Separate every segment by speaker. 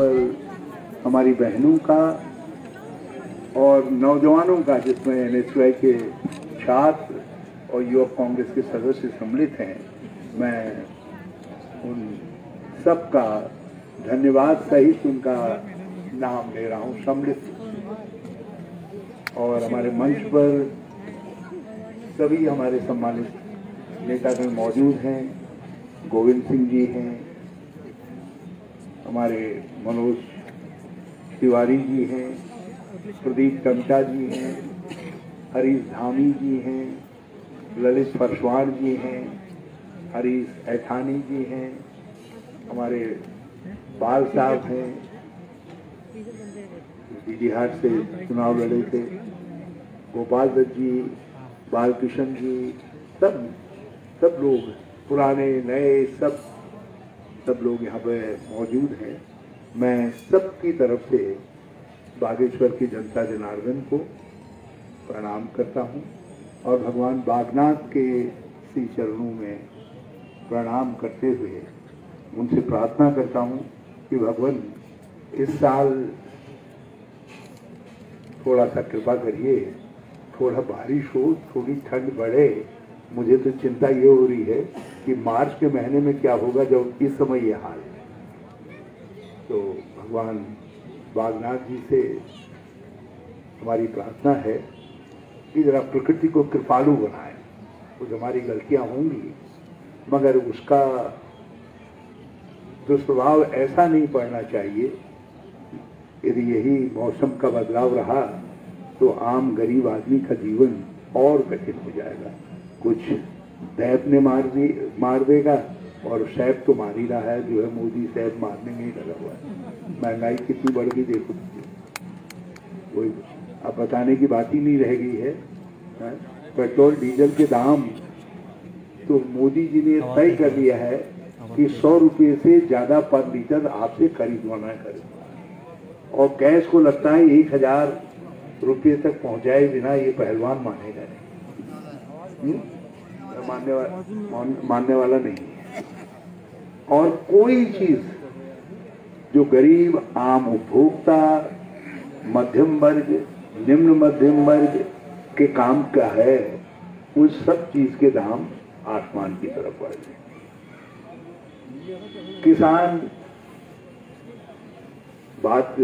Speaker 1: पर हमारी बहनों का और नौजवानों का, जिसमें NSY के छात्र और युवक कांग्रेस के सदस्य सम्मिलित हैं, मैं उन सबका धन्यवाद सहित उनका नाम ले रहा हूँ सम्मिलित। और हमारे मंच पर सभी हमारे सम्मानित नेतागण मौजूद हैं। गोविंद सिंह जी हैं, हमारे मनोज तिवारी जी हैं, प्रदीप टमटा जी हैं, हरीश धामी जी हैं, ललित परसवार जी हैं, हरीश ऐठानी जी हैं, हमारे बाल साहब हैं, बिहार से चुनाव लड़े थे, गोपाल दत्त जी, बालकृष्ण जी, सब लोग पुराने नए सब लोग यहाँ पे मौजूद हैं। मैं सबकी तरफ से बागेश्वर की जनता जनार्दन को प्रणाम करता हूँ और भगवान बागनाथ के श्री चरणों में प्रणाम करते हुए उनसे प्रार्थना करता हूँ कि भगवान इस साल थोड़ा सा कृपा करिए, थोड़ा बारिश हो, थोड़ी ठंड बढ़े। मुझे तो चिंता ये हो रही है कि मार्च के महीने में क्या होगा जब इस समय ये हाल है। तो भगवान बागनाथ जी से हमारी प्रार्थना है कि जरा प्रकृति को कृपालु बनाए। कुछ हमारी गलतियां होंगी, मगर उसका दुष्प्रभाव ऐसा नहीं पड़ना चाहिए। यदि यही मौसम का बदलाव रहा तो आम गरीब आदमी का जीवन और कठिन हो जाएगा। कुछ सैप ने मार देगा, और सैप तो मार ही रहा है, जो है मोदी सैप मारने में ही लगा हुआ है। महंगाई कितनी बढ़ गई देखो, कोई अब बताने की बात ही नहीं रह गई है। पेट्रोल डीजल के दाम तो मोदी जी ने तय कर दिया है कि 100 रुपये से ज्यादा पर लीटर आपसे खरीदवाना है, और गैस को लगता है 1000 रुपये तक पहुंचाए बिना ये पहलवान मानेगा नहीं, मानने वाला नहीं है। और कोई चीज जो गरीब आम उपभोक्ता, मध्यम वर्ग, निम्न मध्यम वर्ग के काम का है, उस सब चीज के दाम आसमान की तरफ बढ़ गए। किसान बात,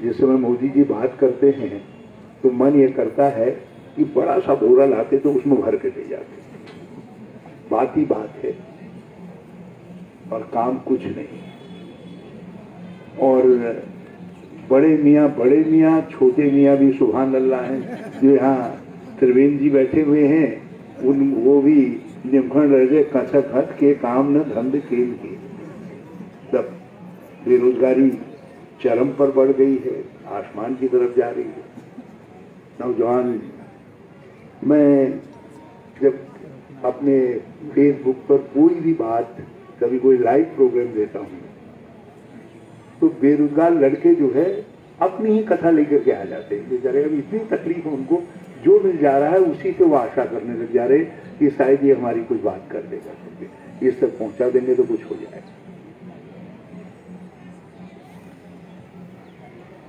Speaker 1: जिस समय मोदी जी बात करते हैं तो मन ये करता है कि बड़ा सा बोरा लाते तो उसमें भर के ले जाते। बात ही बात है और काम कुछ नहीं। और बड़े मियाँ छोटे मियाँ भी सुभान अल्लाह हैं, जो यहाँ त्रिवेंद्र जी बैठे हुए हैं, वो भी निमखंड रहे कसक हट के काम न धंध खेल के। सब बेरोजगारी चरम पर बढ़ गई है, आसमान की तरफ जा रही है। नौजवान, मैं जब अपने फेसबुक पर कोई भी बात, कभी कोई लाइव प्रोग्राम देता हूँ, तो बेरोजगार लड़के जो है अपनी ही कथा लेकर के आ जाते हैं। बेचारे अभी इतनी तकलीफ है उनको, जो मिल जा रहा है उसी से वो आशा करने लग जा रहे कि शायद ये हमारी कुछ बात कर देगा, ये सब पहुंचा देंगे तो कुछ हो जाएगा।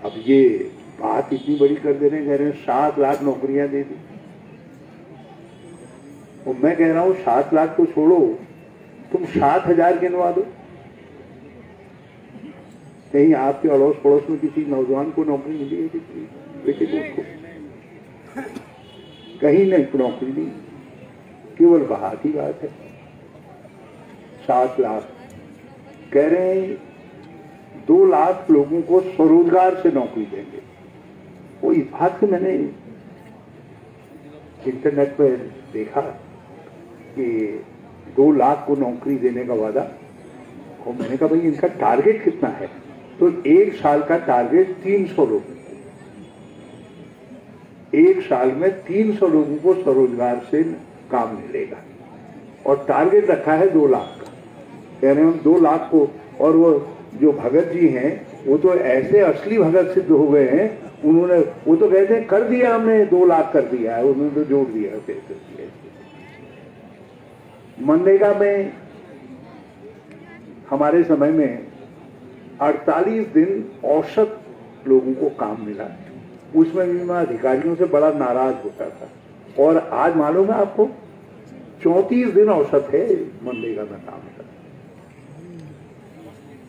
Speaker 1: अब ये बात इतनी बड़ी कर दे रहे हैं, कह रहे हैं 7 लाख नौकरियां दे दी। और मैं कह रहा हूं 7 लाख को छोड़ो, तुम 7000 गिनवा दो। कहीं आपके अड़ोस पड़ोस में किसी नौजवान को नौकरी मिली है? किसी बेटे को, उसको कहीं नहीं नौकरी नहीं, केवल बात ही बात है। 7 लाख कह रहे हैं 2 लाख लोगों को स्वरोजगार से नौकरी देंगे। वो इस बात से मैंने इंटरनेट पर देखा कि 2 लाख को नौकरी देने का वादा, और मैंने कहा भाई इनका टारगेट कितना है? तो 1 साल का टारगेट 300 लोगों को, 1 साल में 300 लोगों को स्वरोजगार से काम मिलेगा, और टारगेट रखा है 2 लाख का। कह रहे हम 2 लाख को, और वो जो भगत जी हैं वो तो ऐसे असली भगत सिद्ध हो गए हैं, उन्होंने, वो तो कहते हैं कर दिया हमने, 2 लाख कर दिया है, उन्होंने तो जोड़ दिया। मनरेगा में हमारे समय में 48 दिन औसत लोगों को काम मिला, उसमें भी मैं अधिकारियों से बड़ा नाराज होता था। और आज मालूम है आपको 34 दिन औसत है मनरेगा में काम का।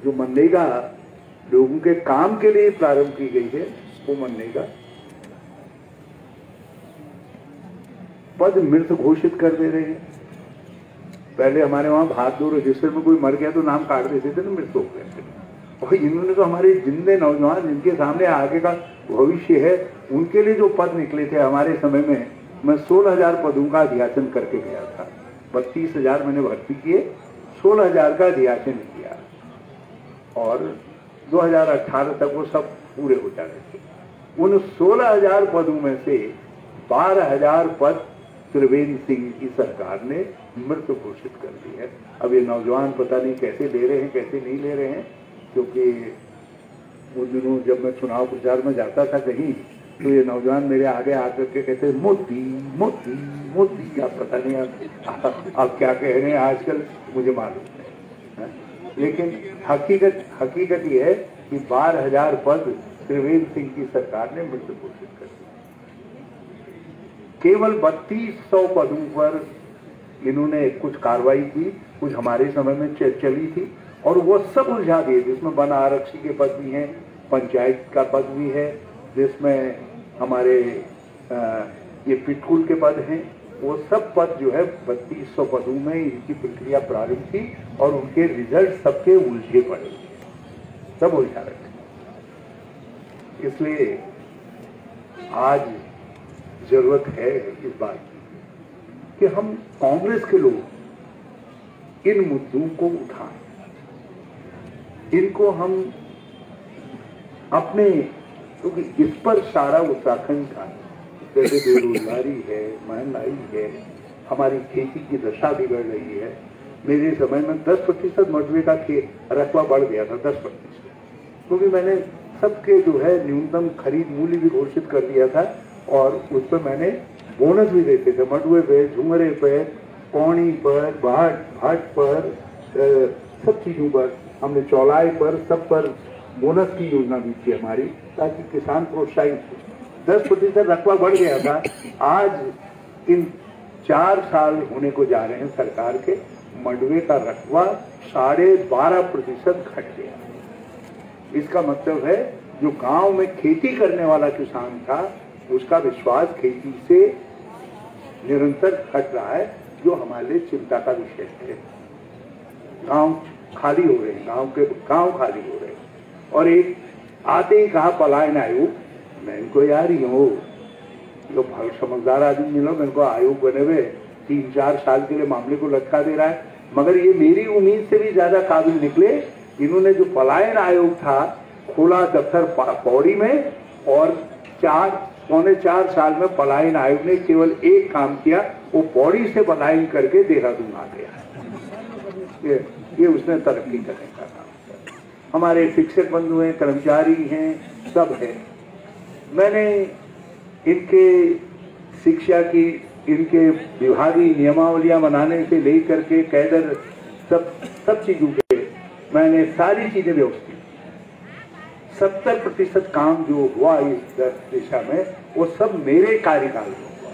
Speaker 1: जो मनरेगा लोगों के काम के लिए प्रारंभ की गई है, वो मनरेगा पद मृत घोषित कर दे रहे हैं। पहले हमारे वहां भागदौड़ रजिस्टर में कोई मर गया तो नाम काट देते थे ना, मृत हो गए। और इन्होंने तो हमारे जिंदे नौजवान जिनके सामने आगे का भविष्य है, उनके लिए जो पद निकले थे हमारे समय में, मैं 16,000 पदों का अध्याचन करके गया था। 32,000 मैंने भर्ती किए, 16,000 का अध्याचन किया और 2018 तक वो सब पूरे हो जा रहे थे। उन 16,000 पदों में से 12,000 पद त्रिवेंद्र सिंह की सरकार ने मृत घोषित कर दी है। अब ये नौजवान पता नहीं कैसे ले रहे हैं, कैसे नहीं ले रहे हैं, क्योंकि उन दिनों जब मैं चुनाव प्रचार में जाता था कहीं, तो ये नौजवान मेरे आगे आकर के कहते मोदी मोदी मोदी, क्या पता नहीं आप क्या कह रहे हैं आजकल, मुझे मालूम है। लेकिन हकीकत ये है कि 12,000 पद त्रिवेंद्र सिंह की सरकार ने मृत घोषित कर दिया। केवल 3200 पदों पर इन्होंने कुछ कार्रवाई की, कुछ हमारे समय में चली थी, और वो सब उलझा दिए, जिसमें वन आरक्षी के पद भी हैं, पंचायत का पद भी है, जिसमें हमारे ये पिटकुल के पद हैं। वो सब पद जो है 3200 पदों में इनकी प्रक्रिया प्रारंभ थी और उनके रिजल्ट सबके उलझे पड़े, सब उलझा रखे। इसलिए आज जरूरत है इस बात की कि हम कांग्रेस के लोग इन मुद्दों को उठाएं, इनको हम अपने, क्योंकि इस पर सारा उत्तराखंड का, जैसे बेरोजगारी है, महंगाई है, हमारी खेती की दशा बिगड़ रही है। मेरे समय में 10% मडवे का रकबा बढ़ गया था, 10%, क्योंकि मैंने सबके जो है न्यूनतम खरीद मूल्य भी घोषित कर दिया था और उस पर मैंने बोनस भी देते थे, मडवे पे, झुमरे पे, पौनी पर, भाट पर, सब चीजों पर हमने, चौलाई पर, सब पर बोनस की योजना भी थी हमारी, ताकि किसान प्रोत्साहित हो। 10% रकबा बढ़ गया था। आज इन 4 साल होने को जा रहे हैं सरकार के, मडवे का रकबा 12.5% घट गया। इसका मतलब है जो गांव में खेती करने वाला किसान था, उसका विश्वास खेती से निरंतर घट रहा है, जो हमारे लिए चिंता का विषय है। गांव खाली हो रहे हैं, गांव खाली हो रहे हैं। और एक आते ही कहा पलायन आयोग, मैं इनको यार ही हूँ, जो समझदार आदमी मिलो, मैं इनको आयोग बने हुए 3-4 साल के लिए मामले को लटका दे रहा है, मगर ये मेरी उम्मीद से भी ज्यादा काबिल निकले। इन्होंने जो पलायन आयोग था खोला दफ्तर पौड़ी में, और 4-4.25 साल में पलायन आयोग ने केवल एक काम किया, वो पौड़ी से पलायन करके देहरादून आ गया। ये उसने तरक्की करने का काम किया। हमारे शिक्षक बंधु हैं, कर्मचारी हैं, सब है। मैंने इनके शिक्षा की, इनके विभागीय नियमावलियां बनाने से लेकर के कैडर सब चीजों के मैंने सारी चीजें व्यवस्थित। 70% काम जो हुआ इस दिशा में, वो सब मेरे कार्यकाल में हुआ।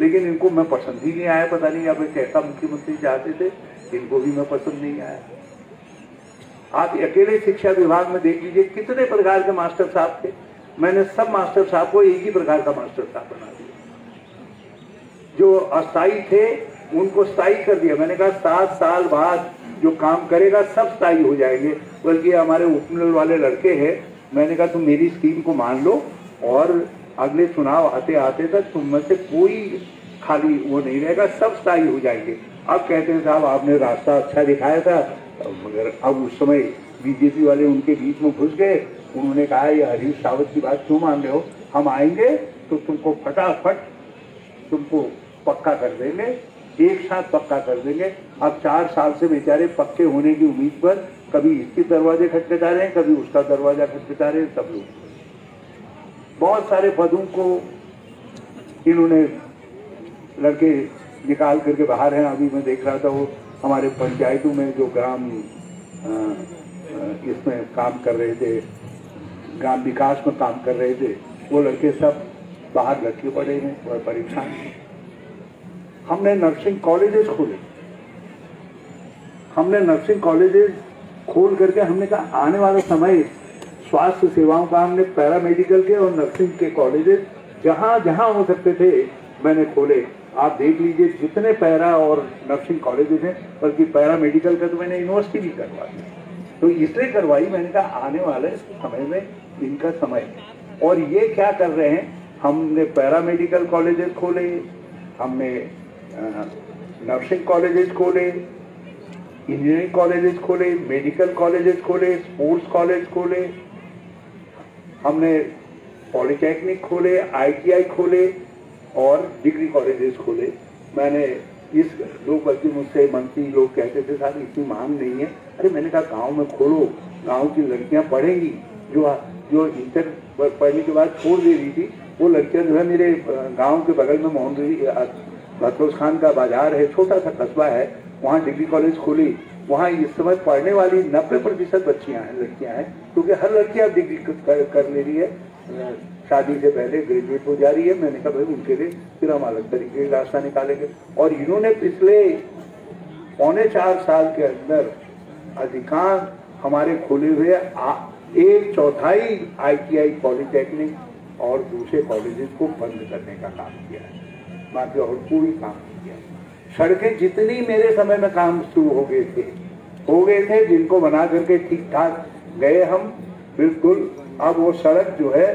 Speaker 1: लेकिन इनको मैं पसंद ही नहीं आया, पता नहीं अब कैसा मुख्यमंत्री चाहते थे, इनको भी मैं पसंद नहीं आया। आप अकेले शिक्षा विभाग में देख लीजिए कितने प्रकार के मास्टर साहब थे, मैंने सब मास्टर साहब को एक ही प्रकार का मास्टर साहब बना दिया। जो अस्थायी थे उनको स्थायी कर दिया। मैंने कहा 7 साल बाद जो काम करेगा सब स्थायी हो जाएंगे। बल्कि हमारे उपमंडल वाले लड़के हैं, मैंने कहा तुम मेरी स्कीम को मान लो और अगले चुनाव आते आते तक तुम में से कोई खाली वो नहीं रहेगा, सब स्थायी हो जाएंगे। अब कहते हैं साहब आपने रास्ता अच्छा दिखाया था, मगर अब उस समय बीजेपी वाले उनके बीच में घुस गए। उन्होंने कहा ये हरीश रावत की बात क्यों मान रहे हो, हम आएंगे तो तुमको फटाफट तुमको पक्का कर देंगे, एक साथ पक्का कर देंगे। अब 4 साल से बेचारे पक्के होने की उम्मीद पर कभी इसके दरवाजे खटखटा रहे हैं, कभी उसका दरवाजा खटखटा रहे हैं। सब लोग बहुत सारे पदों को इन्होंने लड़के निकाल करके बाहर हैं। अभी मैं देख रहा था वो हमारे पंचायतों में जो ग्राम इसमें काम कर रहे थे, ग्राम विकास में काम कर रहे थे, वो लड़के सब बाहर लटके पड़े हैं और परेशान हैं। हमने नर्सिंग कॉलेजेस खोले, हमने नर्सिंग कॉलेजेस खोल करके हमने कहा आने वाला समय स्वास्थ्य सेवाओं का हमने पैरामेडिकल के और नर्सिंग के कॉलेजेस जहां जहां हो सकते थे मैंने खोले। आप देख लीजिए जितने पैरा और नर्सिंग कॉलेजेस हैं, बल्कि पैरामेडिकल का तो मैंने यूनिवर्सिटी भी करवा दी। तो इसलिए करवाई, मैंने कहा आने वाले समय में इनका समय है। और ये क्या कर रहे हैं, हमने पैरामेडिकल कॉलेजेस खोले, हमने नर्सिंग कॉलेजेस खोले, इंजीनियरिंग कॉलेजेस खोले, मेडिकल कॉलेजेस खोले, स्पोर्ट्स कॉलेज खोले, हमने पॉलिटेक्निक खोले, ITI खोले और डिग्री कॉलेजेस खोले। मैंने इस लोग बल्कि मुझसे मंत्री लोग कहते थे साहब इतनी मांग नहीं है। अरे मैंने कहा गांव में खोलो, गांव की लड़कियां पढ़ेंगी। जो इंटर पढ़ने के बाद छोड़ दे रही थी वो लड़कियां जो है, मेरे गांव के बगल में मोहनपुरी बतरोज खान का बाजार है, छोटा सा कस्बा है, वहाँ डिग्री कॉलेज खोली। वहाँ इस समय पढ़ने वाली 90% बच्चियां हैं, लड़कियां हैं, क्योंकि हर लड़की अब डिग्री कर ले रही है, शादी से पहले ग्रेजुएट हो जा रही है। मैंने कहा भाई उनके लिए फिर हम अलग तरीके का रास्ता निकालेंगे। और इन्होंने पिछले 3.25 साल के अंदर अधिकांश हमारे खोले हुए 1/4 ITI पॉलिटेक्निक और दूसरे कॉलेजेस को बंद करने का काम किया है, बाकी और कोई काम नहीं किया। सड़कें जितनी मेरे समय में काम शुरू हो गए थे जिनको बना करके ठीक ठाक गए हम बिल्कुल। अब वो सड़क जो है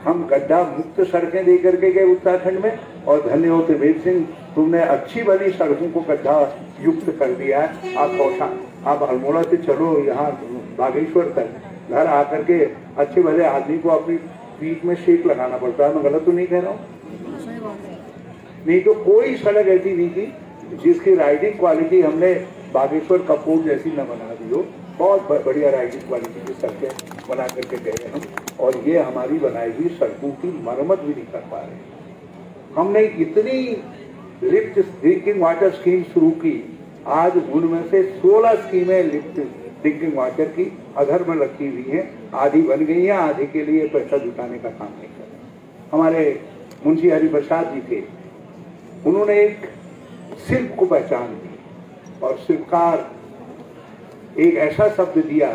Speaker 1: हम गड्ढा मुक्त सड़कें दे करके गए उत्तराखंड में, और धन्य हो त्रिवेद सिंह, तुमने अच्छी बनी सड़कों को गड्ढा युक्त कर दिया है। आप अल्मोड़ा से चलो यहाँ बागेश्वर तक, घर आकर के अच्छे भले आदमी को अपनी पीठ में शेक लगाना पड़ता है। मैं गलत तो नहीं कह रहा हूँ? नहीं तो कोई सड़क ऐसी नहीं थी जिसकी राइडिंग क्वालिटी हमने बागेश्वर कपूर जैसी न बना दी हो। बहुत बढ़िया राइडिंग क्वालिटी की सड़कें बना करके गए हम, और ये हमारी बनाई हुई सड़कों की मरम्मत भी नहीं कर पा रहे। हमने इतनी लिफ्ट ड्रिंकिंग वाटर स्कीम शुरू की, आज उनमें से 16 स्कीमें लिफ्ट ड्रिंकिंग वाटर की अधर में रखी हुई हैं, आधी बन गई हैं, आधे के लिए पैसा जुटाने का काम नहीं कर रहे। हमारे मुंशी हरिप्रसाद जी थे, उन्होंने एक शिल्प को पहचान दी, और शिल्पकार एक ऐसा शब्द दिया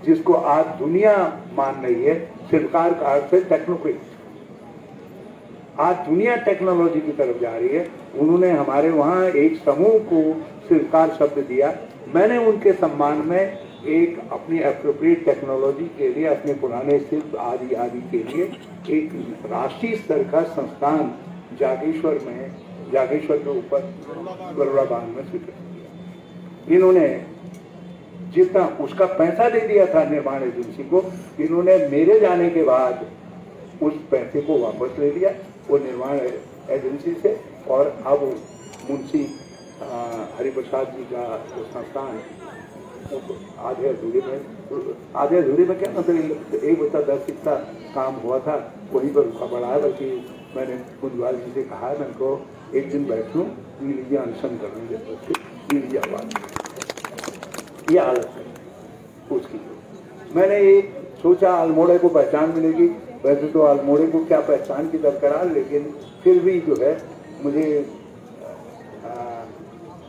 Speaker 1: जिसको आज दुनिया मान रही है। शिल्पकार का अर्थ है टेक्नोक्रेट। आज दुनिया टेक्नोलॉजी की तरफ जा रही है। उन्होंने हमारे वहाँ एक समूह को शिल्पकार शब्द दिया। मैंने उनके सम्मान में एक अपनी एप्रोप्रिएट टेक्नोलॉजी के लिए, अपने पुराने शिल्प आदि आदि के लिए एक राष्ट्रीय स्तर का संस्थान जागेश्वर के ऊपर बरोड़ा बांध में स्वीकृत किया। इन्होंने जितना उसका पैसा दे दिया था निर्माण एजेंसी को, इन्होंने मेरे जाने के बाद उस पैसे को वापस ले लिया वो निर्माण एजेंसी से, और अब मुंशी हरिप्रसाद जी का जो संस्थान आधे अधूरे में क्या मतलब 1/10 का काम हुआ था, वहीं पर रुका पड़ा है। बल्कि मैंने कुंजवाल जी से कहा है, मैं को एक दिन बैठूं, पी लीजिए, अनशन करेंगे, पी लीजिए आवाज, ये हालत है उसकी। मैंने एक सोचा अल्मोड़े को पहचान मिलेगी, वैसे तो अल्मोड़े को क्या पहचान की दरकरार, लेकिन फिर भी जो है मुझे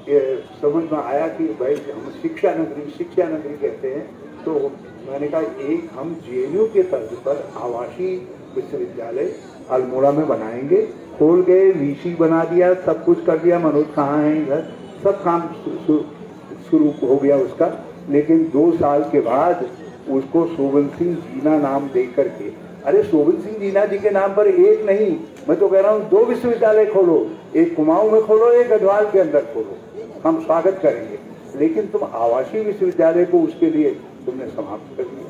Speaker 1: ये समझ में आया कि भाई हम शिक्षा नगरी कहते हैं। तो मैंने कहा एक हम JNU के तर्ज पर आवासीय विश्वविद्यालय अल्मोड़ा में बनाएंगे। खोल गए, VC बना दिया, सब कुछ कर दिया। मनोज कहाँ है इधर, सब काम शुरू हो गया उसका। लेकिन 2 साल के बाद उसको शोभन सिंह जीना नाम दे करके, अरे शोभन सिंह जीना जी के नाम पर एक नहीं, मैं तो कह रहा हूँ 2 विश्वविद्यालय खोलो, एक कुमाऊं में खोलो, एक गढ़वाल के अंदर खोलो, हम स्वागत करेंगे। लेकिन तुम आवासीय विश्वविद्यालय को उसके लिए तुमने समाप्त कर दिया।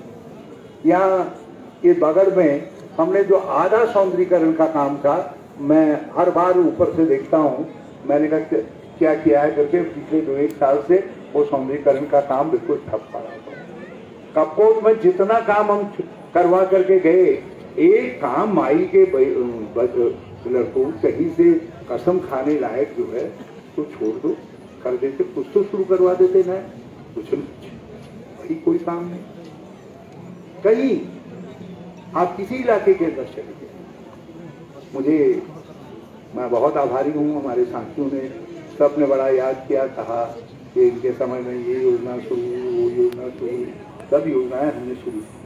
Speaker 1: यहाँ ये बगड़ में हमने जो आधा सौंदर्यीकरण का काम था, मैं हर बार ऊपर से देखता हूँ, मैंने कहा क्या किया है करके, पिछले 2-1 साल से वो सौंदर्यीकरण का काम बिल्कुल ठप पड़ा है। कपकोट में जितना काम हम करवा करके गए, एक काम माई के लड़कों कहीं से कसम खाने लायक जो है तो छोड़ दो, कर देते, कुछ तो शुरू करवा देते ना, कुछ नहीं। ही कोई काम नहीं। कहीं आप किसी इलाके के अंदर चले गए, मैं बहुत आभारी हूँ, हमारे साथियों ने सबने बड़ा याद किया, कहा कि इनके समय में ये योजना शुरू हुई, वो योजना शुरू हुई, सब योजनाएं हमने शुरू की।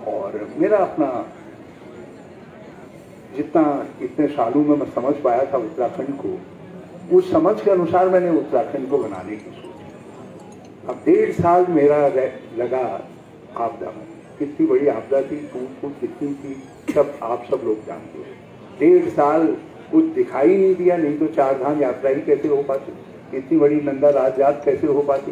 Speaker 1: और मेरा अपना जितना इतने सालों में मैं समझ पाया था उत्तराखंड को, उस समझ के अनुसार मैंने उत्तराखंड को बनाने की सोची। अब 1.5 साल मेरा लगा आपदा में। कितनी बड़ी आपदा थी, टूट कितनी थी, आप सब लोग जानते हो। 1.5 साल कुछ दिखाई नहीं दिया, नहीं तो 4 धाम यात्रा ही कैसे हो पाती, इतनी बड़ी नंदा राजजात कैसे हो पाती,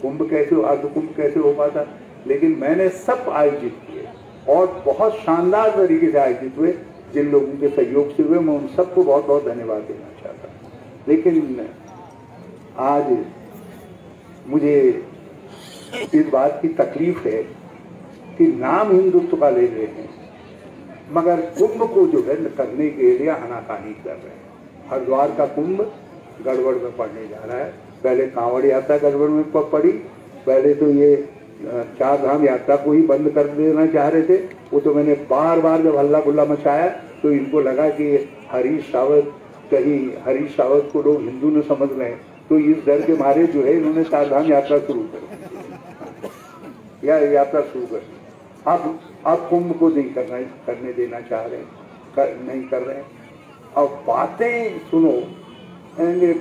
Speaker 1: कुंभ कैसे, अर्धकुंभ कैसे हो पाता। लेकिन मैंने सब आयोजित किए और बहुत शानदार तरीके से आयोजित हुए। जिन लोगों के सहयोग से हुए, मैं उन सबको बहुत बहुत धन्यवाद देना चाहता हूँ। लेकिन आज मुझे इस बात की तकलीफ है कि नाम हिंदुत्व का ले रहे हैं, मगर कुंभ को जो है करने के लिए आनाकानी कर रहे हैं। हरिद्वार का कुंभ गड़बड़ में पड़ने जा रहा है। पहले कांवड़ यात्रा गड़बड़ में पड़ी, पहले तो ये 4 धाम यात्रा को ही बंद कर देना चाह रहे थे। वो तो मैंने बार बार जब हल्ला गुल्ला मचाया तो इनको लगा कि हरीश रावत, कहीं हरीश रावत को लोग हिंदू न समझ रहे हैं, तो इस डर के मारे जो है इन्होंने 4 धाम यात्रा शुरू कर, या यात्रा शुरू कर। अब कुंभ को नहीं करने देना चाह रहे हैं, नहीं कर रहे हैं। अब बातें सुनो,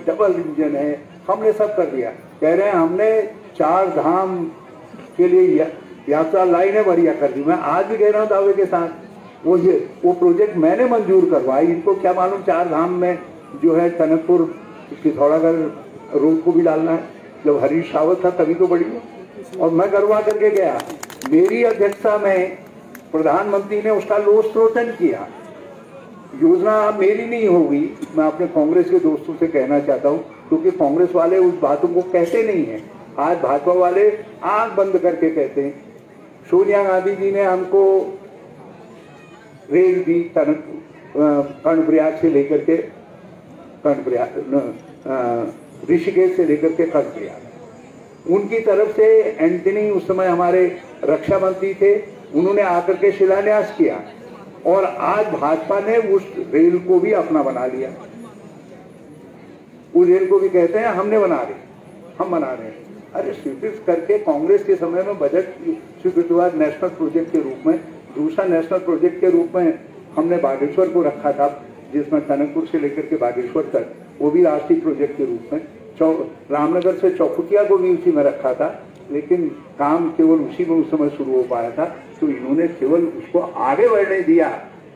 Speaker 1: डबल इंजन है, हमने सब कर दिया। कह रहे हैं हमने 4 धाम के लिए यात्रा लाइनें बढ़िया कर दी। मैं आज भी कह रहा हूँ दावे के साथ, वो प्रोजेक्ट मैंने मंजूर करवाई। इनको क्या मालूम 4 धाम में जो है टनकपुर पिथौरागढ़ रोड को भी डालना है। जब हरीश रावत था तभी तो बड़ी, और मैं करवा करके गया। मेरी अध्यक्षता में प्रधानमंत्री ने उसका लोस्त्रोटन किया। योजना मेरी नहीं होगी, मैं अपने कांग्रेस के दोस्तों से कहना चाहता हूँ, क्योंकि कांग्रेस वाले उस बातों को कहते नहीं है। आज भाजपा वाले आंख बंद करके कहते हैं। सोनिया गांधी जी ने हमको रेल दी कर्णप्रयाग से लेकर के ऋषिकेश से लेकर के कर्णप्रयाग। उनकी तरफ से एंटनी उस समय हमारे रक्षा मंत्री थे, उन्होंने आकर के शिलान्यास किया और आज भाजपा ने उस रेल को भी अपना बना लिया। उस रेल को भी कहते हैं हम बना रहे हैं। अरे स्वीकृत करके कांग्रेस के समय में बजट स्वीकृत हुआ नेशनल प्रोजेक्ट के रूप में। दूसरा नेशनल प्रोजेक्ट के रूप में हमने बागेश्वर को रखा था, जिसमें टनकपुर से लेकर के बागेश्वर तक, वो भी राष्ट्रीय प्रोजेक्ट के रूप में। रामनगर से चौखुटिया को भी उसी में रखा था, लेकिन काम केवल उसी में उस समय शुरू हो पाया था। तो इन्होंने केवल उसको आगे बढ़ने दिया,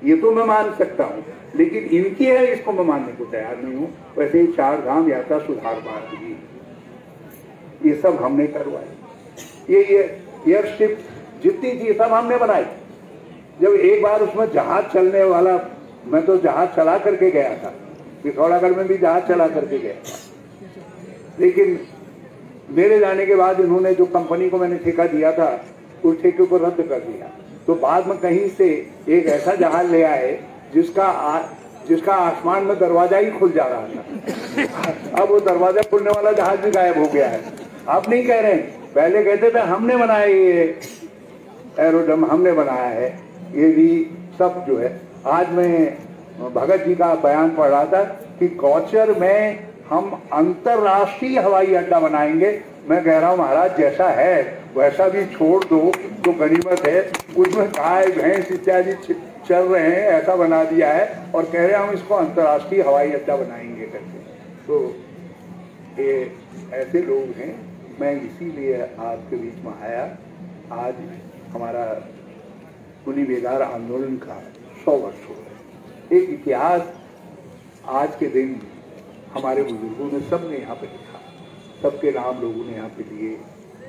Speaker 1: ये तो मैं मान सकता हूँ, लेकिन इनकी है इसको मैं मानने को तैयार नहीं हूँ। वैसे ही 4 धाम यात्रा सुधार मार्ग भी ये सब हमने करवाई। ये एयरशिप जितनी थी सब हमने बनाई। जब एक बार उसमें जहाज चलने वाला, मैं तो जहाज चला करके गया था, पिथौरागढ़ में भी जहाज चला करके गया था, लेकिन मेरे जाने के बाद इन्होंने जो कंपनी को मैंने ठेका दिया था उस ठेके को रद्द कर दिया। तो बाद में कहीं से एक ऐसा जहाज ले आए जिसका आसमान में दरवाजा ही खुल जा रहा था। अब वो दरवाजा खुलने वाला जहाज भी गायब हो गया है। आप नहीं कह रहे हैं, पहले कहते थे हमने बनाया, ये एरोड्रम हमने बनाया है, ये भी सब जो है। आज मैं भगत जी का बयान पढ़ रहा था कि गौचर में हम अंतरराष्ट्रीय हवाई अड्डा बनाएंगे। मैं कह रहा हूँ महाराज जैसा है वैसा भी छोड़ दो तो गनीमत है। उसमें गाय भैंस इत्यादि चल रहे हैं, ऐसा बना दिया है और कह रहे हैं हम इसको अंतरराष्ट्रीय हवाई अड्डा बनाएंगे करके। तो ये ऐसे लोग हैं। मैं इसीलिए आपके बीच में आया। आज हमारा पुनी बेगार आंदोलन का 100 वर्ष हो गए। एक इतिहास आज के दिन हमारे बुजुर्गों ने सबने यहाँ पे लिखा, सबके नाम लोगों ने यहाँ पे लिए,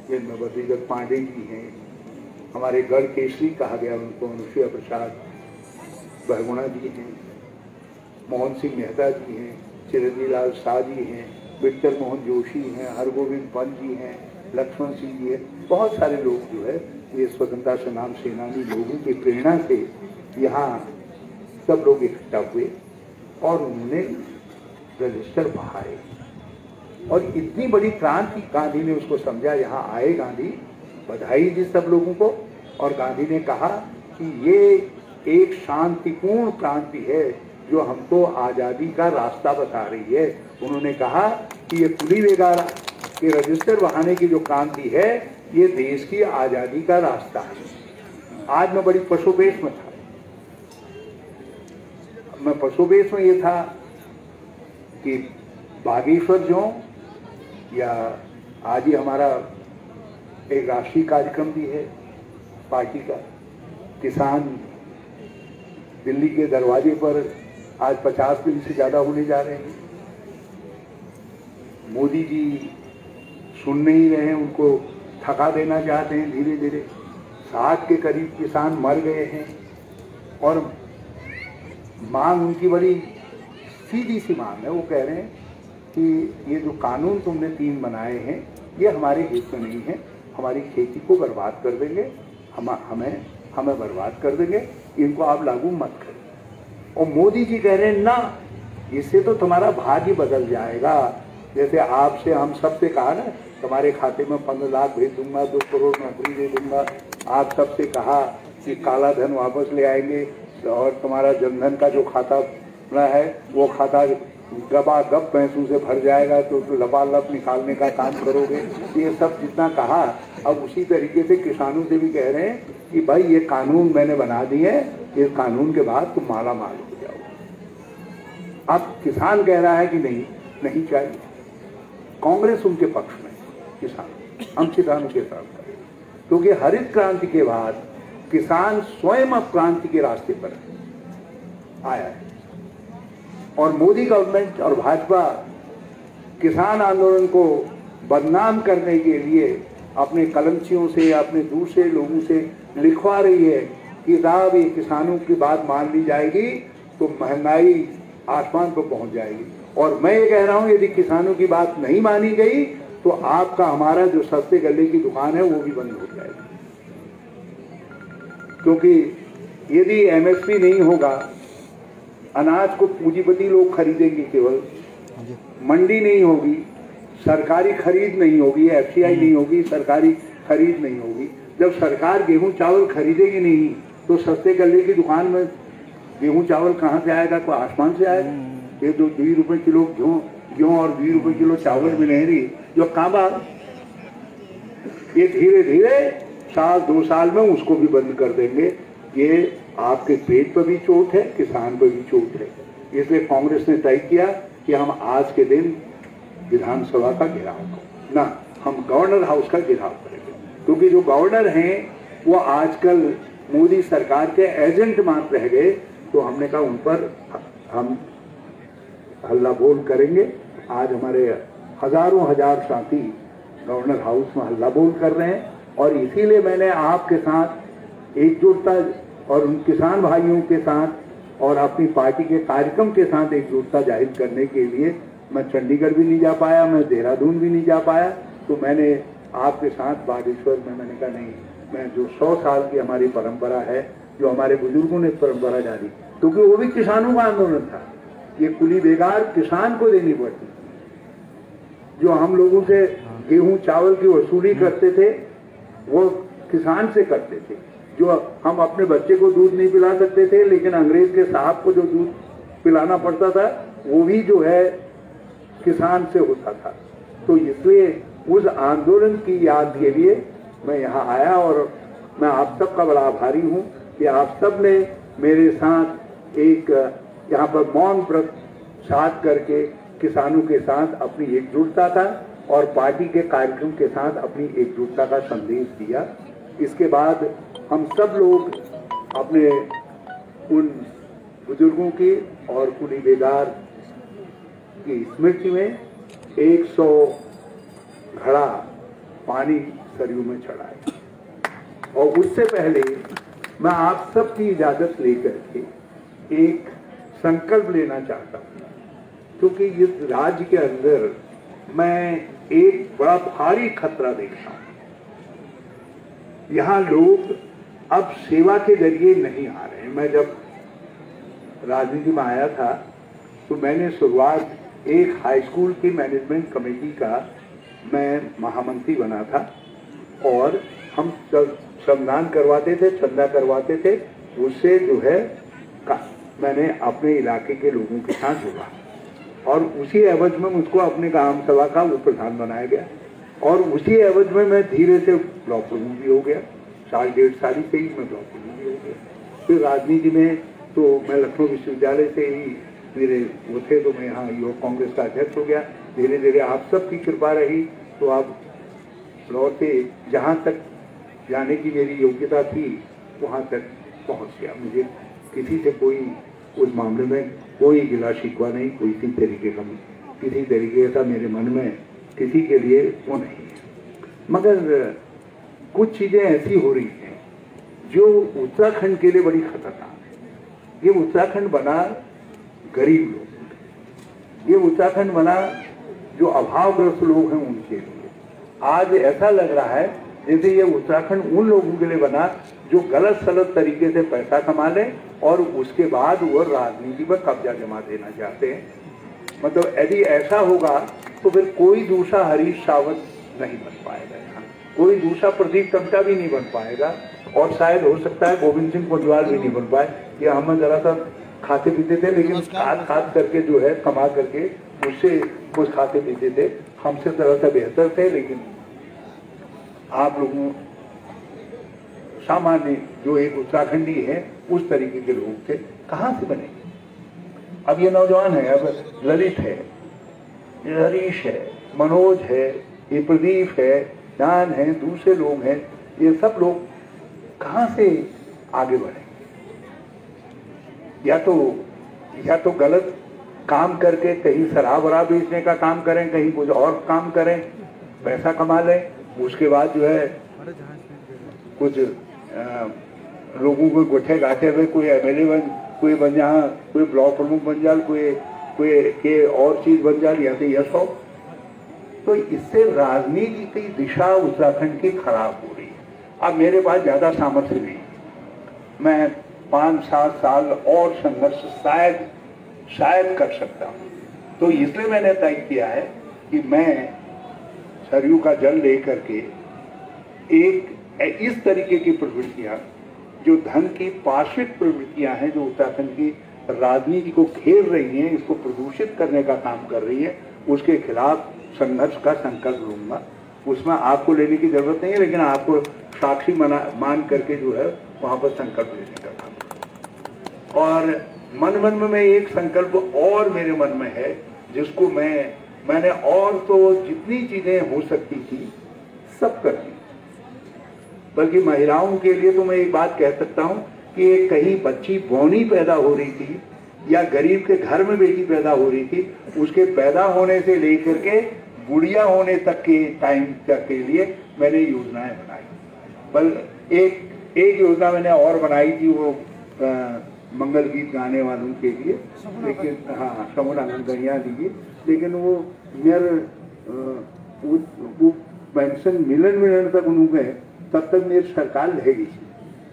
Speaker 1: जिनमें बद्रीदत्त पांडे जी हैं, हमारे गढ़ केसरी कहा गया उनको, अनुसुईया प्रसाद बरगुणा जी हैं, मोहन सिंह मेहता जी हैं, चिरंजीव लाल शाह जी हैं, विक्टर मोहन जोशी हैं, हरगोविंद पंत जी हैं, लक्ष्मण सिंह जी हैं। बहुत सारे लोग जो है ये स्वतंत्रता संग्राम सेनानी लोगों की प्रेरणा से यहाँ सब लोग इकट्ठा हुए और उन्होंने रजिस्टर बहाए। और इतनी बड़ी क्रांति गांधी ने उसको समझा। यहाँ आए गांधी, बधाई दी सब लोगों को, और गांधी ने कहा कि ये एक शांतिपूर्ण क्रांति है जो हमको आज़ादी का रास्ता बता रही है। उन्होंने कहा कि ये कुली बेगार के रजिस्टर बहाने की जो क्रांति है ये देश की आज़ादी का रास्ता है। आज मैं बड़ी पशुपेश में था। मैं पशुपेश में ये था कि बागेश्वर जो या आज ही हमारा एक राष्ट्रीय कार्यक्रम भी है पार्टी का, किसान दिल्ली के दरवाजे पर आज 50 दिन से ज़्यादा होने जा रहे हैं। मोदी जी सुन नहीं रहे हैं, उनको थका देना चाहते हैं धीरे धीरे। 60 के करीब किसान मर गए हैं और मांग उनकी बड़ी सीधी सी मांग है। वो कह रहे हैं कि ये जो कानून तुमने 3 बनाए हैं ये हमारे हित में नहीं है, हमारी खेती को बर्बाद कर देंगे, हमें बर्बाद कर देंगे, इनको आप लागू मत करें। और मोदी जी कह रहे हैं ना, इससे तो तुम्हारा भाग्य बदल जाएगा। जैसे आपसे हम सबसे कहा ना, तुम्हारे खाते में 15 लाख भेज दूंगा, 2 करोड़ नौकरी दे दूंगा। आप सबसे कहा कि काला धन वापस ले आएंगे और तुम्हारा जनधन का जो खाता है वो खाता गबागब पैसों से भर जाएगा, तो लबालब निकालने का काम करोगे। ये सब जितना कहा, अब उसी तरीके से किसानों से भी कह रहे हैं कि भाई ये कानून मैंने बना दिए, इस कानून के बाद तुम माला माल हो जाओ। अब किसान कह रहा है कि नहीं चाहिए। कांग्रेस उनके पक्ष में, हम किसानों के साथ खड़े, क्योंकि हरित क्रांति के बाद किसान स्वयं अब क्रांति के रास्ते पर आया है। और मोदी गवर्नमेंट और भाजपा किसान आंदोलन को बदनाम करने के लिए अपने कलमचियों से, अपने दूसरे लोगों से लिखवा रही है कि साहब ये किसानों की बात मान ली जाएगी तो महंगाई आसमान पर पहुंच जाएगी। और मैं ये कह रहा हूं, यदि किसानों की बात नहीं मानी गई तो आपका हमारा जो सस्ते गले की दुकान है वो भी बंद हो जाएगी। क्योंकि यदि एमएसपी नहीं होगा, अनाज को पूंजीपति लोग खरीदेंगे केवल, मंडी नहीं होगी, सरकारी खरीद नहीं होगी, एफसीआई नहीं होगी, सरकारी खरीद नहीं होगी। जब सरकार गेहूं चावल खरीदेगी नहीं तो सस्ते गले की दुकान में गेहूं चावल कहाँ से आएगा? कोई आसमान से आएगा? ये 2 रुपए किलो गेहूं और 20 रुपए किलो चावल मिले रही जो काबा, ये धीरे धीरे 1-2 साल में उसको भी बंद कर देंगे। ये आपके पेट पर भी चोट है, किसान पर भी चोट है। इसलिए कांग्रेस ने तय किया कि हम आज के दिन विधानसभा का घेराव करें, ना हम गवर्नर हाउस का घेराव करेंगे। क्योंकि जो गवर्नर हैं वो आजकल मोदी सरकार के एजेंट मात्र रह गए, तो हमने कहा उन पर हम हल्ला बोल करेंगे। आज हमारे हजारों हजार साथी गवर्नर हाउस में हल्ला बोल कर रहे हैं, और इसीलिए मैंने आपके साथ एकजुटता और उन किसान भाइयों के साथ और अपनी पार्टी के कार्यक्रम के साथ एकजुटता जाहिर करने के लिए मैं चंडीगढ़ भी नहीं जा पाया, मैं देहरादून भी नहीं जा पाया। तो मैंने आपके साथ बागेश्वर में मैंने कहा नहीं, मैं जो 100 साल की हमारी परंपरा है, जो हमारे बुजुर्गों ने परंपरा जारी, क्योंकि वो भी किसानों का आंदोलन था। ये कुली बेगार किसान को देनी पड़ती। जो हम लोगों से गेहूं चावल की वसूली करते थे वो किसान से करते थे। जो हम अपने बच्चे को दूध नहीं पिला सकते थे, लेकिन अंग्रेज के साहब को जो दूध पिलाना पड़ता था वो भी जो है किसान से होता था। तो इसलिए उस आंदोलन की याद के लिए मैं यहाँ आया, और मैं आप सबका बड़ा आभारी हूँ कि आप सब ने मेरे साथ एक यहाँ पर मौन व्रत साथ करके किसानों के साथ अपनी एकजुटता का और पार्टी के कार्यक्रम के साथ अपनी एकजुटता का संदेश दिया। इसके बाद हम सब लोग अपने उन बुजुर्गों की और कुली बेगार की स्मृति में 100 घड़ा पानी सरयू में चढ़ाए। और उससे पहले मैं आप सबकी इजाजत लेकर के एक संकल्प लेना चाहता हूँ, क्योंकि इस राज्य के अंदर मैं एक बड़ा भारी खतरा देखता हूँ। यहाँ लोग अब सेवा के जरिए नहीं आ रहे हैं। मैं जब राजनीति में आया था तो मैंने शुरुआत एक हाई स्कूल की मैनेजमेंट कमेटी का मैं महामंत्री बना था और हम श्रमदान करवाते थे, चंदा करवाते थे। उससे जो है मैंने अपने इलाके के लोगों के साथ जुड़ा और उसी एवज में मुझको अपने ग्राम सभा का वो प्रधान बनाया गया और उसी एवज में मैं धीरे से ब्लॉक प्रमुख भी हो गया। 1.5 साल से ही मैं ब्लॉक प्रमुख भी हो गया। फिर राजनीति में तो मैं लखनऊ विश्वविद्यालय से ही मेरे वो थे, तो मैं यहाँ युवक कांग्रेस का अध्यक्ष हो गया। धीरे धीरे आप सबकी कृपा रही तो आप लौटे जहाँ तक जाने की मेरी योग्यता थी वहाँ तक पहुँच गया। मुझे किसी से कोई उस मामले में कोई गिला शिकवा नहीं, कोई किसी तरीके का मेरे मन में किसी के लिए वो नहीं है। मगर कुछ चीज़ें ऐसी हो रही हैं जो उत्तराखंड के लिए बड़ी खतरनाक है। ये उत्तराखंड बना गरीब लोग, ये उत्तराखंड बना जो अभावग्रस्त लोग हैं उनके लिए। आज ऐसा लग रहा है जैसे ये उत्तराखंड उन लोगों के लिए बना जो गलत सलत तरीके से पैसा कमा लें और उसके बाद वो राजनीति पर कब्जा जमा देना चाहते हैं। मतलब यदि ऐसा होगा तो फिर कोई दूसरा हरीश सावंत नहीं बन पाएगा, यहाँ कोई दूसरा प्रदीप टम्टा भी नहीं बन पाएगा और शायद हो सकता है गोविंद सिंह पंजवार भी नहीं बन पाए। ये हम जरा सा खाते पीते थे लेकिन खाद करके जो है कमा करके उससे कुछ खाते पीते थे, हमसे जरा सा बेहतर थे। लेकिन आप लोगों सामान्य जो एक उत्तराखंडी है उस तरीके के लोग थे, कहाँ से बने? अब ये नौजवान है, अब ललित है, हरीश है, मनोज है, ये प्रदीप है, जान है, दूसरे लोग हैं, ये सब लोग कहाँ से आगे बढ़े? या तो गलत काम करके कहीं शराब वराब बेचने का काम करें, कहीं कुछ और काम करें, पैसा कमा लें, उसके बाद जो है कुछ लोगों को गुठे गाते हुए कोई एमएलए कोई बन जा, कोई ब्लॉक प्रमुख बन जाए, कोई के और चीज बन जाए, या तो यश हो। तो इससे राजनीति की दिशा उत्तराखंड की खराब हो रही है। अब मेरे पास ज्यादा सामर्थ्य नहीं, मैं 5-7 साल और संघर्ष शायद कर सकता हूँ। तो इसलिए मैंने तय किया है कि मैं सरयू का जल लेकर के एक इस तरीके की प्रवृत्तियां जो धन की पार्श्विक प्रवृत्तियां हैं जो उत्तराखंड की राजनीति को घेर रही हैं, इसको प्रदूषित करने का काम कर रही है, उसके खिलाफ संघर्ष का संकल्प लूंगा। उसमें आपको लेने की जरूरत नहीं है, लेकिन आपको साक्षी मान करके जो है वहां पर संकल्प लेने का काम। और मन में एक संकल्प और मेरे मन में है जिसको मैंने और तो जितनी चीजें हो सकती थी सब कर दी। बल्कि महिलाओं के लिए तो मैं एक बात कह सकता हूँ कि कहीं बच्ची बौनी पैदा हो रही थी या गरीब के घर में बेटी पैदा हो रही थी, उसके पैदा होने से लेकर के बुढ़िया होने तक के टाइम तक के लिए मैंने योजनाएं बनाई। बल एक योजना मैंने और बनाई थी, वो मंगल गीत गाने वालों के लिए, लेकिन हाँ समूना गणिया दीजिए, लेकिन वो मेरे वो पेंशन मिलन तक उन्होंने तब तक मेरी सरकार रहेगी,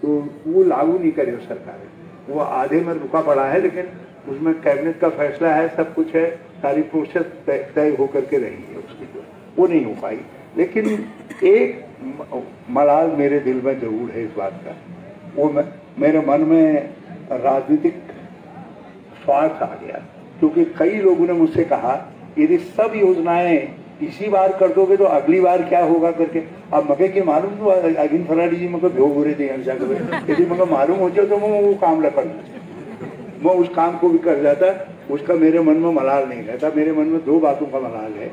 Speaker 1: तो वो लागू नहीं करे सरकार, वो आधे में रुका पड़ा है। लेकिन उसमें कैबिनेट का फैसला है, सब कुछ है, सारी प्रोसेस तय होकर के रही है उसकी, वो नहीं हो पाई। लेकिन एक मलाल मेरे दिल में जरूर है इस बात का, वो मेरे मन में राजनीतिक स्वार्थ आ गया, क्योंकि कई लोगों ने मुझसे कहा यदि सब योजनाएं इसी बार कर दोगे तो अगली बार क्या होगा करके। अब मगे के मालूम तो अगिन फराडी जी मगर भोग हो रहे थे यदि मगर मालूम हो जाए तो मैं वो काम न कर, मैं उस काम को भी कर जाता, उसका मेरे मन में मलाल नहीं रहता। मेरे मन में 2 बातों का मलाल है,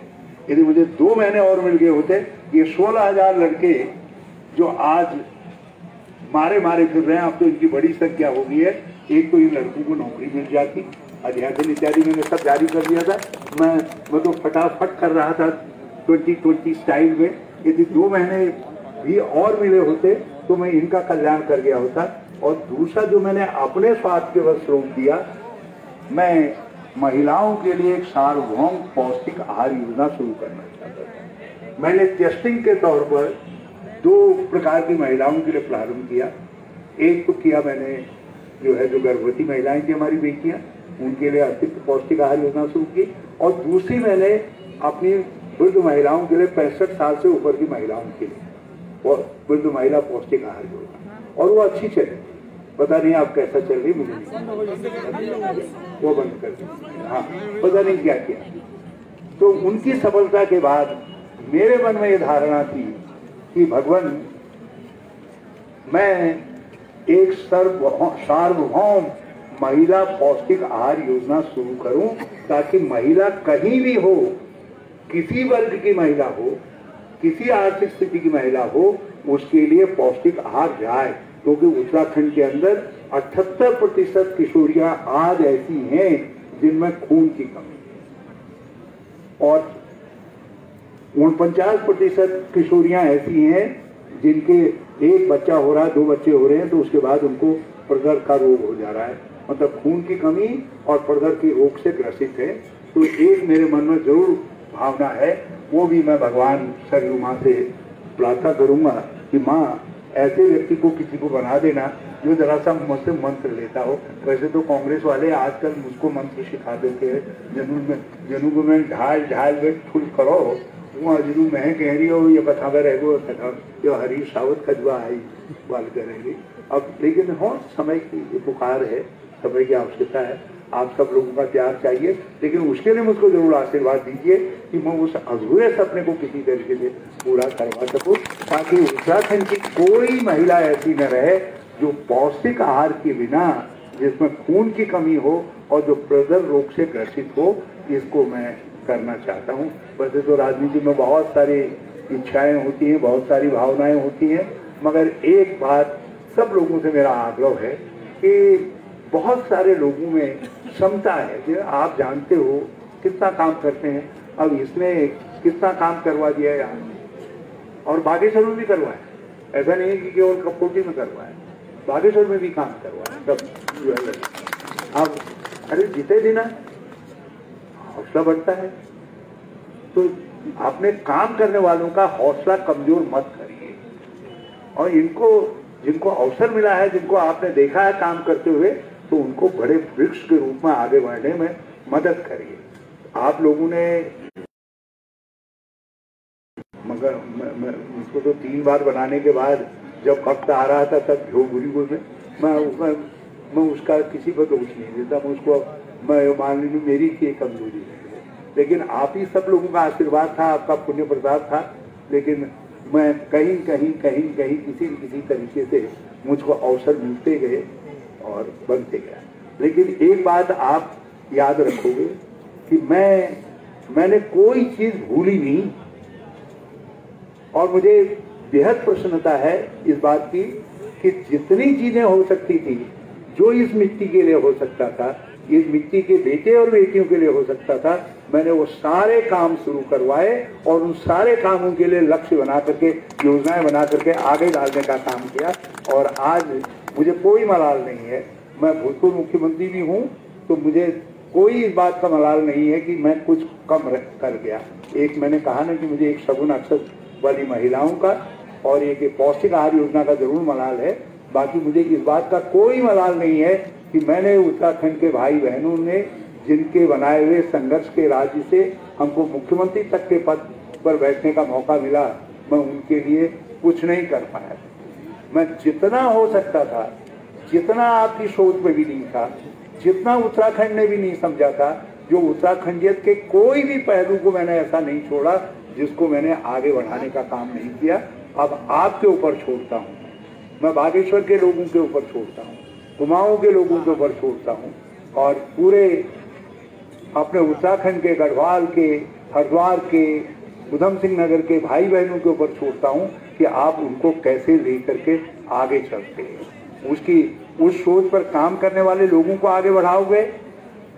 Speaker 1: यदि मुझे 2 महीने और मिल गए होते, ये 16,000 लड़के जो आज मारे फिर रहे हैं, अब तो इनकी बड़ी संख्या हो गई है, एक तो इन लड़कों को नौकरी मिल जाती, अध्यापन इत्यादि मैंने सब जारी कर दिया था। मैं तो फटाफट कर रहा था 2020 स्टाइल में। यदि 2 महीने भी और मिले होते तो मैं इनका कल्याण कर गया होता। और दूसरा जो मैंने अपने स्वास्थ्य के वश रोक दिया, मैं महिलाओं के लिए एक सार्वभौम पौष्टिक आहार योजना शुरू करना चाहता था। मैंने टेस्टिंग के तौर पर 2 प्रकार की महिलाओं के लिए प्रारंभ किया। एक तो किया मैंने जो गर्भवती महिलाएं थी हमारी बेटियां, उनके लिए अतिरिक्त पौष्टिक आहार योजना शुरू की। और दूसरी मैंने अपनी वृद्ध महिलाओं के लिए 65 साल से ऊपर की महिलाओं के लिए और वृद्ध महिला पौष्टिक आहार योजना, और वो अच्छी चली। पता नहीं आप कैसा चल रही, मुझे वो बंद कर दी, हाँ पता नहीं क्या किया। तो उनकी सफलता के बाद मेरे मन में ये धारणा थी कि भगवान मैं एक सार्वभौम महिला पौष्टिक आहार योजना शुरू करूं, ताकि महिला कहीं भी हो, किसी वर्ग की महिला हो, किसी आर्थिक स्थिति की महिला हो, उसके लिए पौष्टिक आहार जाए। क्योंकि उत्तराखंड के अंदर 78% किशोरियां आज ऐसी हैं जिनमें खून की कमी है, और 49% किशोरियां ऐसी हैं जिनके एक बच्चा हो रहा है, 2 बच्चे हो रहे हैं, तो उसके बाद उनको प्रदर का रोग हो जा रहा है, मतलब खून की कमी और प्रदर के रोग से ग्रसित है। तो एक मेरे मन में जरूर भावना है, वो भी मैं भगवान सरयू माँ से प्रार्थना करूंगा कि माँ ऐसे व्यक्ति को किसी को बना देना जो जरा सा मुझसे मंत्र लेता हो। वैसे तो कांग्रेस वाले आजकल मुझको मंत्र सिखा देते हैं, जनू में ढाल ढाल में फुल करो, वो अजरू मैं कह रही हो ये बता रहे वो जो हरीश रावत खजवा आई बाल करेंगे अब। लेकिन हो समय की पुकार है, समय की आवश्यकता है, आप सब लोगों का प्यार चाहिए, लेकिन उसके लिए मुझको जरूर आशीर्वाद दीजिए कि मैं उस अधूरे सपने को किसी तरीके से पूरा करवा सकूं, ताकि उत्तराखंड की कोई महिला ऐसी न रहे जो पौष्टिक आहार के बिना, जिसमें खून की कमी हो और जो प्रदर रोग से ग्रसित हो, इसको मैं करना चाहता हूँ। वैसे तो राजनीति में बहुत सारी इच्छाएं होती हैं, बहुत सारी भावनाएं होती हैं, मगर एक बात सब लोगों से मेरा आग्रह है कि बहुत सारे लोगों में क्षमता है, जो आप जानते हो कितना काम करते हैं। अब इसने कितना काम करवा दिया यार, और बागेश्वर में भी करवाया, ऐसा नहीं है कि केवल कपकोटी में करवाया, बागेश्वर में भी काम करवाया सब। अब अरे जीते दिन हौसला बढ़ता है, तो आपने काम करने वालों का हौसला कमजोर मत करिए, और इनको जिनको अवसर मिला है, जिनको आपने देखा है काम करते हुए, तो उनको बड़े वृक्ष के रूप में आगे बढ़ने में मदद करिए। आप लोगों ने मगर मुझको तो 3 बार बनाने के बाद जब वक्त आ रहा था तब झोगुरी को मैं उसका किसी को दोष नहीं देता, मैं उसको मैं मान लीजिए मेरी की कमजोरी है, लेकिन आप ही सब लोगों का आशीर्वाद था, आपका पुण्य प्रसाद था। लेकिन मैं कहीं किसी तरीके से मुझको अवसर मिलते गए और बनते गया। लेकिन एक बात आप याद रखोगे कि मैंने कोई चीज भूली नहीं, और मुझे बेहद प्रसन्नता है इस बात की कि जितनी चीजें हो सकती थी, जो इस मिट्टी के लिए हो सकता था, इस मिट्टी के बेटे और बेटियों के लिए हो सकता था, मैंने वो सारे काम शुरू करवाए और उन सारे कामों के लिए लक्ष्य बना करके, योजनाएं बना करके आगे डालने का काम किया। और आज मुझे कोई मलाल नहीं है, मैं भूतपूर्व मुख्यमंत्री भी हूँ, तो मुझे कोई इस बात का मलाल नहीं है कि मैं कुछ कम कर गया। एक मैंने कहा ना कि मुझे एक शगुन अक्षर वाली महिलाओं का और एक पौष्टिक आहार योजना का जरूर मलाल है, बाकी मुझे इस बात का कोई मलाल नहीं है कि मैंने उत्तराखंड के भाई बहनों ने जिनके बनाए हुए संघर्ष के राज्य से हमको मुख्यमंत्री तक के पद पर बैठने का मौका मिला, मैं उनके लिए कुछ नहीं कर पाया। मैं जितना हो सकता था, जितना आपकी सोच में भी नहीं था, जितना उत्तराखंड ने भी नहीं समझा था, जो उत्तराखंडियत के कोई भी पहलू को मैंने ऐसा नहीं छोड़ा जिसको मैंने आगे बढ़ाने का काम नहीं किया। अब आपके ऊपर छोड़ता हूँ, मैं बागेश्वर के लोगों के ऊपर छोड़ता हूँ, कुमाऊं के लोगों के ऊपर छोड़ता हूँ, और पूरे अपने उत्तराखंड के गढ़वाल के, हरिद्वार के, उधम सिंह नगर के भाई बहनों के ऊपर छोड़ता हूँ कि आप उनको कैसे लेकर के आगे चलते हैं। उस सोच पर काम करने वाले लोगों को आगे बढ़ाओगे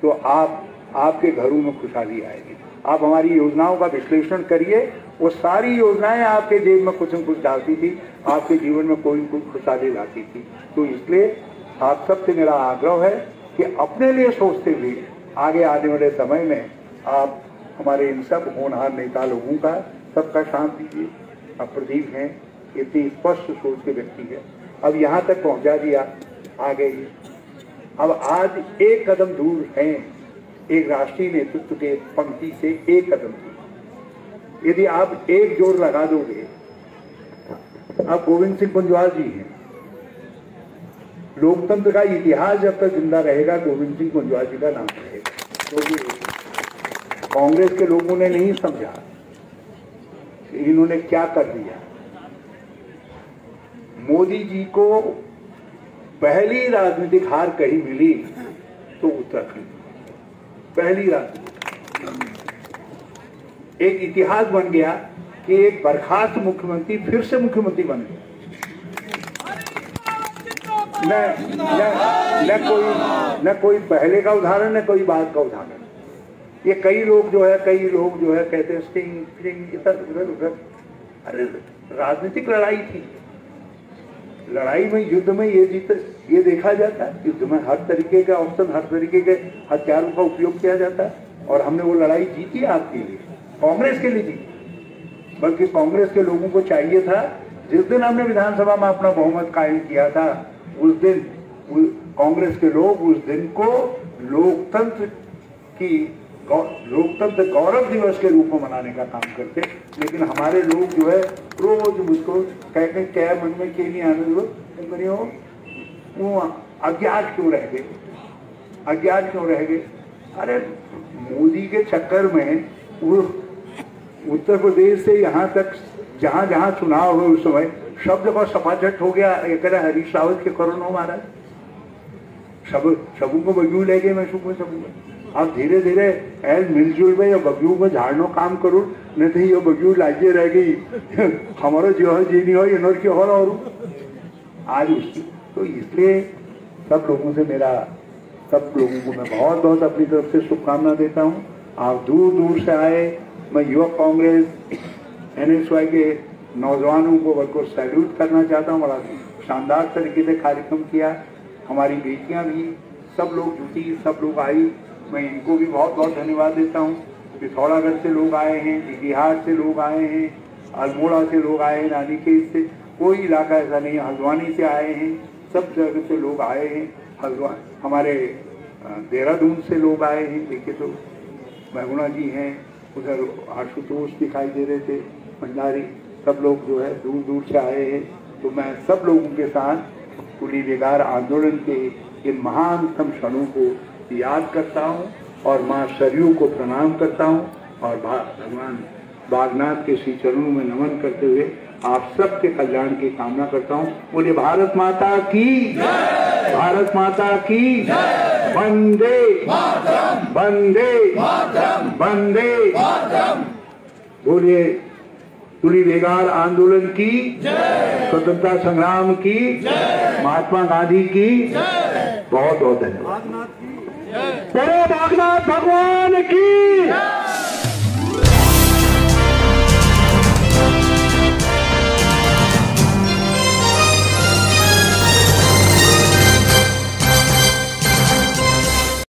Speaker 1: तो आपके घरों में खुशहाली आएगी। आप हमारी योजनाओं का विश्लेषण करिए, वो सारी योजनाएं आपके जेब में कुछ न कुछ डालती थी, आपके जीवन में कोई न कोई खुशहाली लाती थी। तो इसलिए आप सबसे मेरा आग्रह है कि अपने लिए सोचते हुए आगे आने वाले समय में आप हमारे इन सब होनहार नेता लोगों का सबका साथ दीजिए। अब प्रदीप हैं, इतनी स्पष्ट सोच के व्यक्ति है, अब यहाँ तक पहुँचा दिया, आ गई। अब आज एक कदम दूर हैं एक राष्ट्रीय नेतृत्व के पंक्ति से एक कदम की। यदि आप एक जोर लगा दोगे, आप गोविंद सिंह कुंजवाल जी हैं, लोकतंत्र का इतिहास जब तक जिंदा रहेगा गोविंद सिंह कुंजवाल जी का नाम रहेगा, क्योंकि कांग्रेस के लोगों ने नहीं समझा इन्होंने क्या कर दिया। मोदी जी को पहली राजनीतिक हार कहीं मिली तो उत्तराखंड, पहली राजनीतिक। एक इतिहास बन गया कि एक बर्खास्त मुख्यमंत्री फिर से मुख्यमंत्री बन गया। न कोई पहले का उदाहरण, न कोई बाद का उदाहरण। ये कई लोग जो है कहते हैं स्टिंग इधर उधर। अरे राजनीतिक लड़ाई थी, लड़ाई में युद्ध में ये जीत ये देखा जाता है। युद्ध में हर तरीके का ऑप्शन, हर तरीके के हथियारों का उपयोग किया जाता है, और हमने वो लड़ाई जीती आपके लिए, कांग्रेस के लिए जीती। बल्कि कांग्रेस के लोगों को चाहिए था, जिस दिन हमने विधानसभा में अपना बहुमत कायम किया था, उस दिन कांग्रेस के लोग उस दिन को लोकतंत्र गौरव दिवस के रूप में मनाने का काम करते। लेकिन हमारे लोग जो है रोज मुझको कहते क्या मन में क्यों नहीं आने दो, वो अज्ञात क्यों रह गए, अज्ञात क्यों रह गए। अरे मोदी के चक्कर में वो उत्तर प्रदेश से यहाँ तक जहाँ जहाँ चुनाव हुए उस समय शब्द का सपाझट हो गया। एक हरीश रावत के करोड़ों महाराज सबों को बग्यू ले गए, मैं सबों अब धीरे धीरे ऐल मिलजुल में ये बग्यू को झाड़नो काम करूँ, नहीं तो ये बग्यू लाजे रह गई हमारा जो है जी नहीं हो इनोर की हो और आज उसकी। तो इसलिए सब लोगों को मैं बहुत बहुत अपनी तरफ से शुभकामना देता हूँ। आप दूर दूर से आए, मैं युवक कांग्रेस NSY के नौजवानों को बल्कि सैल्यूट करना चाहता हूँ। बड़ा शानदार तरीके से कार्यक्रम किया, हमारी बेटियां भी सब लोग जुटी, सब लोग आई, मैं इनको भी बहुत बहुत धन्यवाद देता हूँ। पिथौरागढ़ से लोग आए हैं, बिहार से लोग आए हैं, अल्मोड़ा से लोग आए हैं, रानीखेत से, कोई इलाका ऐसा नहीं है, हल्द्वानी से आए हैं, सब जगह से लोग आए हैं। हमारे देहरादून से लोग आए हैं, देखिए तो महगुणा जी हैं, उधर आशुतोष दिखाई दे रहे थे, भंडारी, सब लोग जो है दूर दूर से आए हैं। तो मैं सब लोगों के साथ कुली बेगार आंदोलन के इन महानतम क्षणों को याद करता हूँ और माँ सरयू को प्रणाम करता हूँ और भगवान बागनाथ के श्री चरणों में नमन करते हुए आप सबके कल्याण की कामना करता हूँ। बोले भारत माता की, भारत माता की, वंदे वंदे वंदे। बोलिए कुली बेगार आंदोलन की, स्वतंत्रता संग्राम की, महात्मा गांधी की। बहुत बहुत धन्यवाद।
Speaker 2: बागनाथ भगवान की।